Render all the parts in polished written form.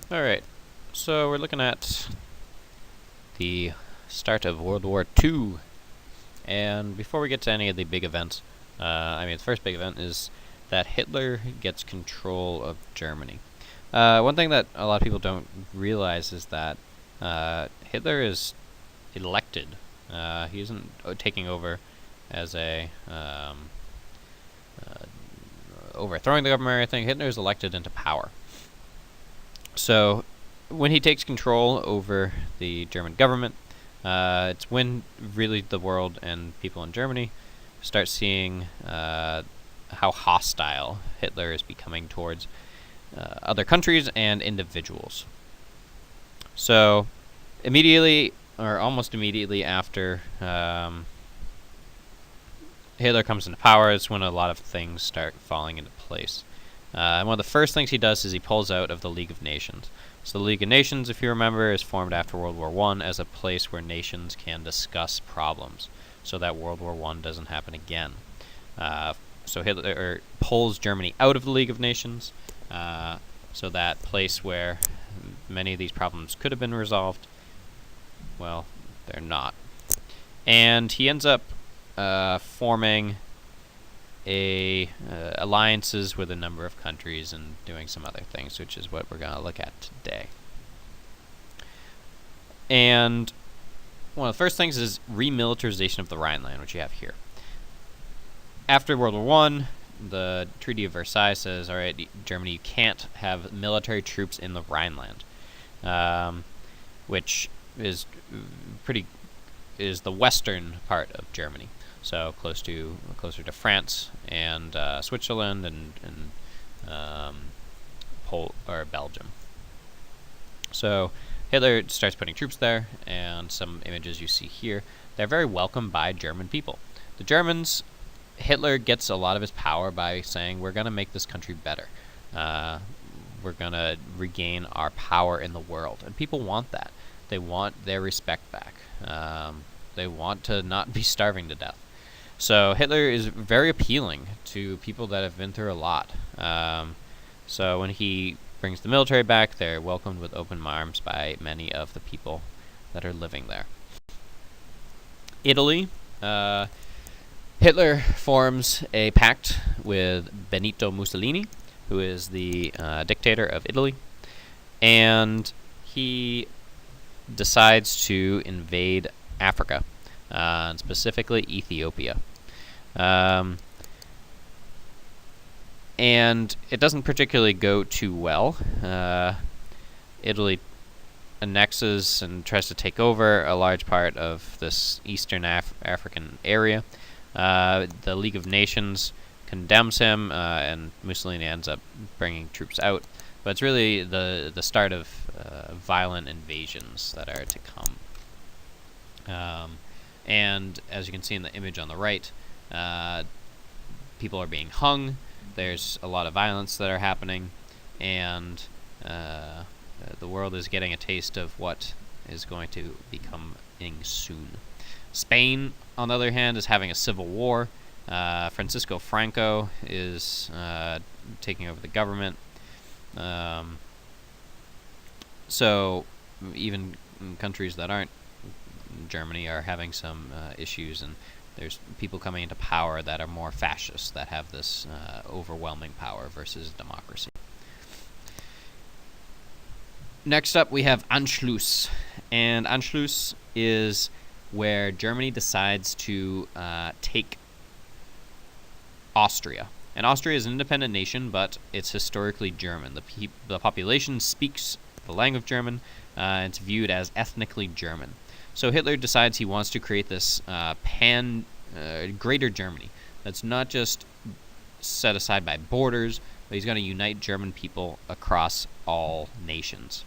Alright, so we're looking at the start of World War II. And before we get to any of the big events, the first big event is that Hitler gets control of Germany. One thing that a lot of people don't realize is that Hitler is elected. He isn't taking over as a overthrowing the government or anything. Hitler is elected into power. So when he takes control over the German government, it's when really the world and people in Germany start seeing how hostile Hitler is becoming towards other countries and individuals. So immediately, or almost immediately after Hitler comes into power, is when a lot of things start falling into place. And one of the first things he does is he pulls out of the League of Nations. So the League of Nations, if you remember, is formed after World War I as a place where nations can discuss problems so that World War I doesn't happen again. So Hitler pulls Germany out of the League of Nations, so that place where many of these problems could have been resolved, well, they're not. And he ends up forming alliances with a number of countries and doing some other things, which is what we're going to look at today. And one of the first things is remilitarization of the Rhineland, which you have here. After World War I, the Treaty of Versailles says, all right, Germany, you can't have military troops in the Rhineland, which is the western part of Germany. So closer to France and Switzerland and Belgium. So Hitler starts putting troops there, and some images you see here, they're very welcomed by German people. The Germans, Hitler gets a lot of his power by saying, we're going to make this country better. We're going to regain our power in the world. And people want that. They want their respect back. They want to not be starving to death. So Hitler is very appealing to people that have been through a lot. So when he brings the military back, they're welcomed with open arms by many of the people that are living there. Italy, Hitler forms a pact with Benito Mussolini, who is the dictator of Italy, and he decides to invade Africa, and specifically Ethiopia. And it doesn't particularly go too well. Italy annexes and tries to take over a large part of this eastern African area. The League of Nations condemns him, and Mussolini ends up bringing troops out. But it's really the start of violent invasions that are to come. And as you can see in the image on the right, people are being hung. There's a lot of violence that are happening, and the world is getting a taste of what is going to be coming soon. Spain, on the other hand, is having a civil war. Francisco Franco is taking over the government. So even countries that aren't Germany are having some issues, and there's people coming into power that are more fascist, that have this overwhelming power versus democracy. Next up, we have Anschluss. And Anschluss is where Germany decides to take Austria. And Austria is an independent nation, but it's historically German. The population speaks the language of German, and it's viewed as ethnically German. So Hitler decides he wants to create this greater Germany that's not just set aside by borders, but he's going to unite German people across all nations.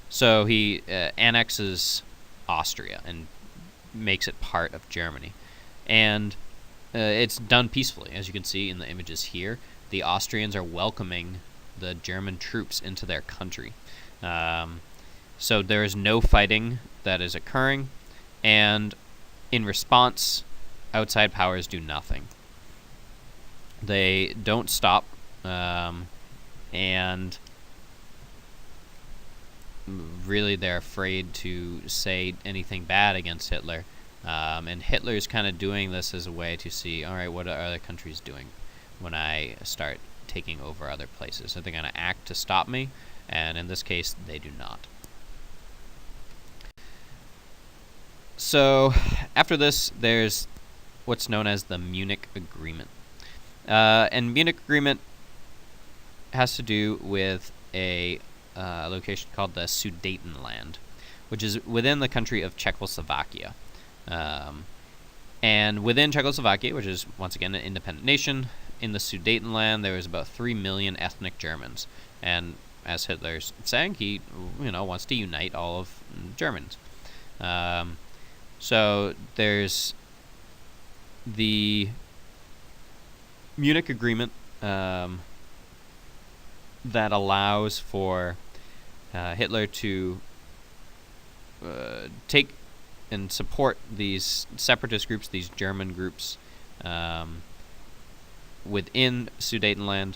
So he annexes Austria and makes it part of Germany. And it's done peacefully. As you can see in the images here, the Austrians are welcoming the German troops into their country. So there is no fighting that is occurring, and in response, outside powers do nothing. They don't stop, and really they're afraid to say anything bad against Hitler. And Hitler's kind of doing this as a way to see, all right, what are other countries doing when I start taking over other places? Are they going to act to stop me? And in this case, they do not. So after this, there's what's known as the Munich Agreement. And Munich Agreement has to do with a location called the Sudetenland, which is within the country of Czechoslovakia. And within Czechoslovakia, which is once again an independent nation, in the Sudetenland there was about 3 million ethnic Germans. And as Hitler's saying, he wants to unite all of Germans. So there's the Munich Agreement that allows for Hitler to take and support these separatist groups, these German groups, within Sudetenland.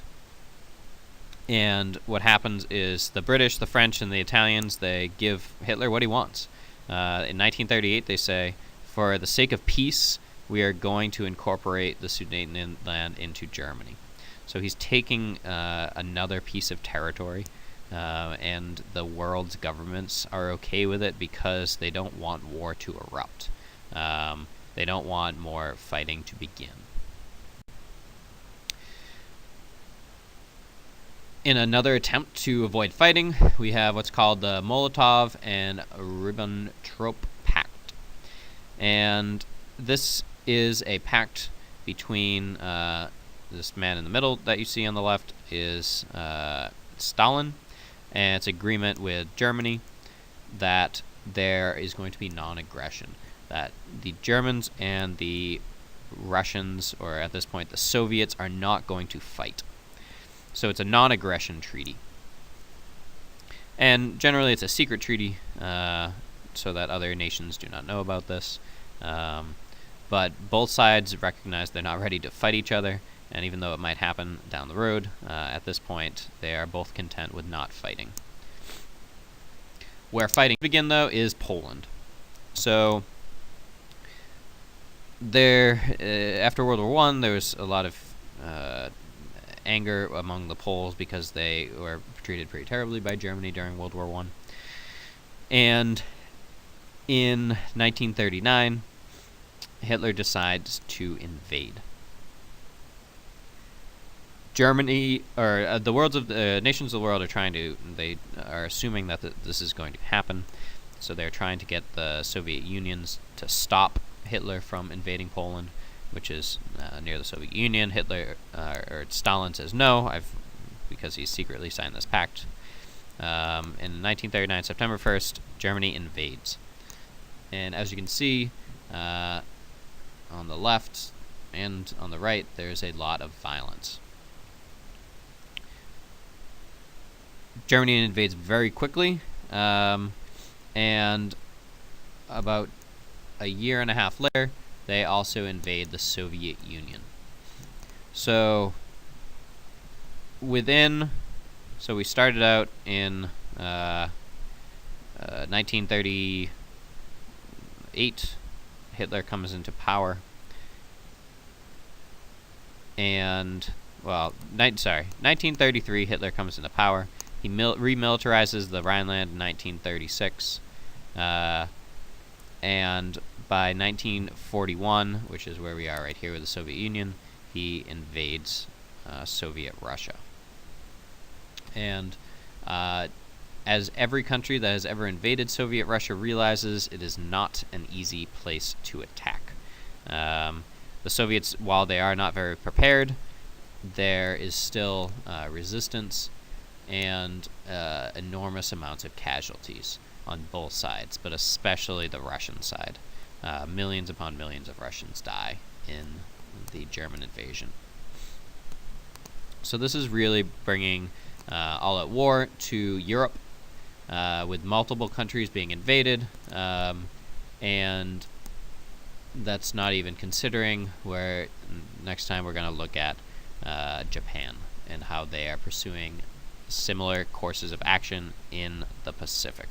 And what happens is the British, the French, and the Italians, they give Hitler what he wants. In 1938, they say, for the sake of peace, we are going to incorporate the Sudetenland into Germany. So he's taking another piece of territory, and the world's governments are okay with it because they don't want war to erupt. They don't want more fighting to begin. In another attempt to avoid fighting, we have what's called the Molotov and Ribbentrop Pact. And this is a pact between this man in the middle that you see on the left is Stalin, and it's agreement with Germany that there is going to be non-aggression, that the Germans and the Russians, or at this point the Soviets, are not going to fight. So it's a non-aggression treaty. And generally it's a secret treaty, so that other nations do not know about this. But both sides recognize they're not ready to fight each other, and even though it might happen down the road, at this point they are both content with not fighting. Where fighting begin, though, is Poland. So there, after World War I, there was a lot of anger among the Poles because they were treated pretty terribly by Germany during World War I. And in 1939, Hitler decides to invade. Germany, or the nations of the world they are assuming that this is going to happen, so they're trying to get the Soviet Unions to stop Hitler from invading Poland, which is near the Soviet Union. Hitler, or Stalin, says no, because he's secretly signed this pact. In 1939, September 1st, Germany invades. And as you can see, on the left and on the right, there's a lot of violence. Germany invades very quickly, and about a year and a half later, they also invade the Soviet Union. So we started out in 1938. Hitler comes into power, and 1933, Hitler comes into power. He remilitarizes the Rhineland in 1936, and by 1941, which is where we are right here with the Soviet Union, he invades Soviet Russia. And as every country that has ever invaded Soviet Russia realizes, it is not an easy place to attack. The Soviets, while they are not very prepared, there is still resistance and enormous amounts of casualties on both sides, but especially the Russian side. Millions upon millions of Russians die in the German invasion. So this is really bringing all-out war to Europe, with multiple countries being invaded, and that's not even considering where next time we're going to look at Japan and how they are pursuing similar courses of action in the Pacific.